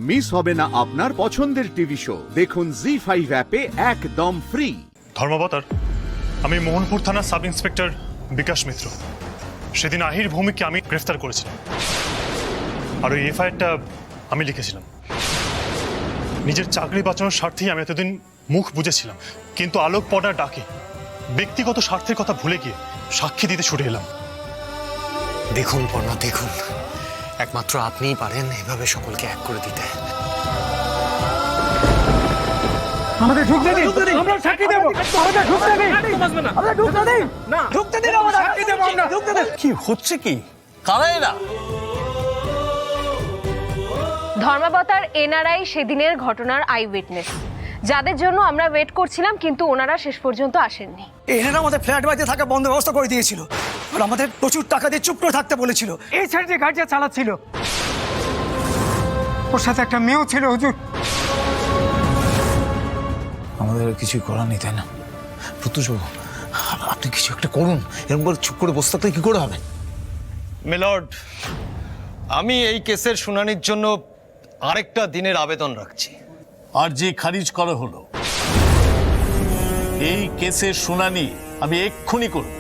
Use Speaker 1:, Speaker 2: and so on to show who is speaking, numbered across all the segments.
Speaker 1: Miss হবে না আপনার পছন্দের টিভি শো। দেখুন জি5 অ্যাপে একদম ফ্রি।
Speaker 2: ধর্মাবতার, আমি মোহনপুর থানার সাব ইন্সপেক্টর বিকাশ মিত্র। সেদিন আহির ভৌমিককে আমি গ্রেফতার করেছিলাম, আর ওই এফআইআরটা আমি লিখেছিলাম। নিজের চাকরি বাঁচানোর স্বার্থেই আমি এতদিন মুখ বুঝেছিলাম, কিন্তু আলোক পড়ার ডাকে ব্যক্তিগত স্বার্থের কথা ভুলে গিয়ে সাক্ষী দিতে ছুটে এলাম।
Speaker 3: দেখুন পর্ণা, দেখুন, একমাত্র আপনিই পারেন এভাবে সকলকে এক করে দিতে।
Speaker 4: আমাদের ঢুকতে দিন, আমরা সাক্ষী দেব। আমাদের ঢুকতে দিন, আমরা ঢুকতে দিন, না ঢুকতে দিন, আমরা সাক্ষী দেব। আমরা ঢুকতে দিন।
Speaker 3: কি হচ্ছে কি? কারা এরা?
Speaker 5: ধর্মাবতার এনআরআই সেদিনের ঘটনার আই উইটনেস, যাদের জন্য আমরা ওয়েট করছিলাম, কিন্তু ওনারা শেষ পর্যন্ত আসেননি।
Speaker 4: এনারা আমাদের ফ্ল্যাট বাড়িতে থাকা বন্ধ ব্যবস্থা করে দিয়েছিল, আর আমাদের প্রচুর টাকা দিয়ে চুপ করে থাকতে বলেছিল। এই সাইড যে গাড়িটা চালাচ্ছিল, ওর সাথে একটা মেয়েও ছিল। হুজুর,
Speaker 3: আমাদের কিছু করার নেই, তাই না? প্রত্যুষবাবু, আপনি কিছু একটা করুন। এরকম করে চুপ করে বসে থাকলে কি করে হবে?
Speaker 6: মিলর্ড, আমি এই কেসের শুনানির জন্য আরেকটা দিনের আবেদন রাখছি।
Speaker 7: আরজি খারিজ করা হলো। এই কেসের শুনানি আমি এক্ষুনি করব।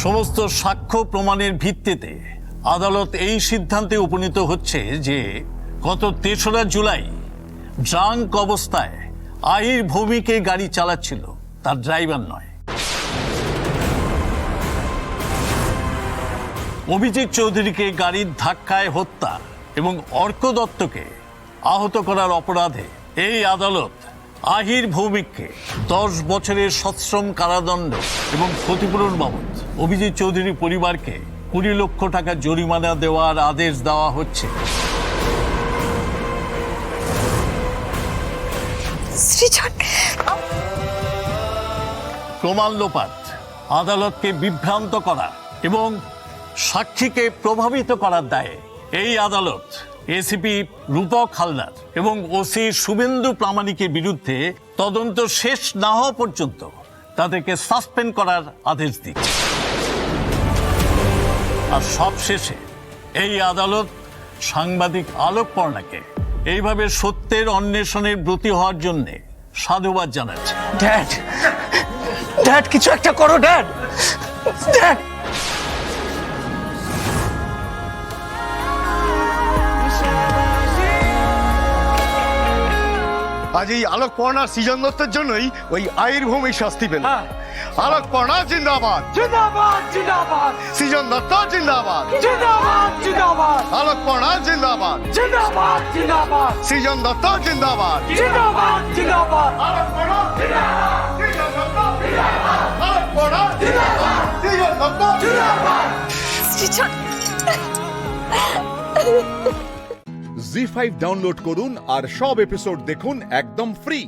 Speaker 7: সমস্ত সাক্ষ্য প্রমাণের ভিত্তিতে আদালত এই সিদ্ধান্তে উপনীত হচ্ছে যে গত ৩রা জুলাই ড্রাঙ্ক অবস্থায় আহির ভৌমিকে গাড়ি চালাচ্ছিল, তার ড্রাইভার নয়। অভিজিৎ চৌধুরীকে গাড়ির ধাক্কায় হত্যা এবং অর্ক দত্তকে আহত করার অপরাধে এই আদালত আহির ভৌমিককে 10 বছরের সশ্রম কারাদণ্ড এবং ক্ষতিপূরণ বাবদ অভিজিৎ চৌধুরী পরিবারকে 20 লক্ষ টাকা জরিমানা দেওয়ার আদেশ দেওয়া হচ্ছে। প্রমাণ লোপাট, আদালতকে বিভ্রান্ত করা এবং সাক্ষীকে প্রভাবিত করার দায়ে এই আদালত এসিপি রূপক হালদার এবং ওসি শুভেন্দু প্রামাণিকের বিরুদ্ধে তদন্ত শেষ না হওয়া পর্যন্ত তাদেরকে সাসপেন্ড করার আদেশ দিচ্ছে। আর সবশেষে এই আদালত সাংবাদিক আলোক পর্ণাকে এইভাবে সত্যের অন্বেষণের ব্রতী হওয়ার জন্য সাধুবাদ জানাচ্ছে।
Speaker 4: ড্যাড, ড্যাড কিছু একটা করো, ড্যাড, ড্যাড।
Speaker 8: আজ এই আলোক পর্ণার সৃজন দত্তের জন্যই ওই আহির ভৌমিক শাস্তি পেল। আলোক পর্ণা জিন্দাবাদ,
Speaker 4: জিন্দাবাদ, জিন্দাবাদ।
Speaker 8: সৃজন দত্ত জিন্দাবাদ,
Speaker 4: জিন্দাবাদ, জিন্দাবাদ।
Speaker 8: আলোক পর্ণা জিন্দাবাদ,
Speaker 4: জিন্দাবাদ, জিন্দাবাদ।
Speaker 8: সৃজন দত্ত জিন্দাবাদ,
Speaker 4: জিন্দাবাদ, জিন্দাবাদ।
Speaker 8: আলোক পর্ণা জিন্দাবাদ, সৃজন দত্ত জিন্দাবাদ, আলোক পর্ণা জিন্দাবাদ, সৃজন দত্ত জিন্দাবাদ।
Speaker 1: জি5 ডাউনলোড করুন আর সব এপিসোড দেখুন একদম ফ্রি।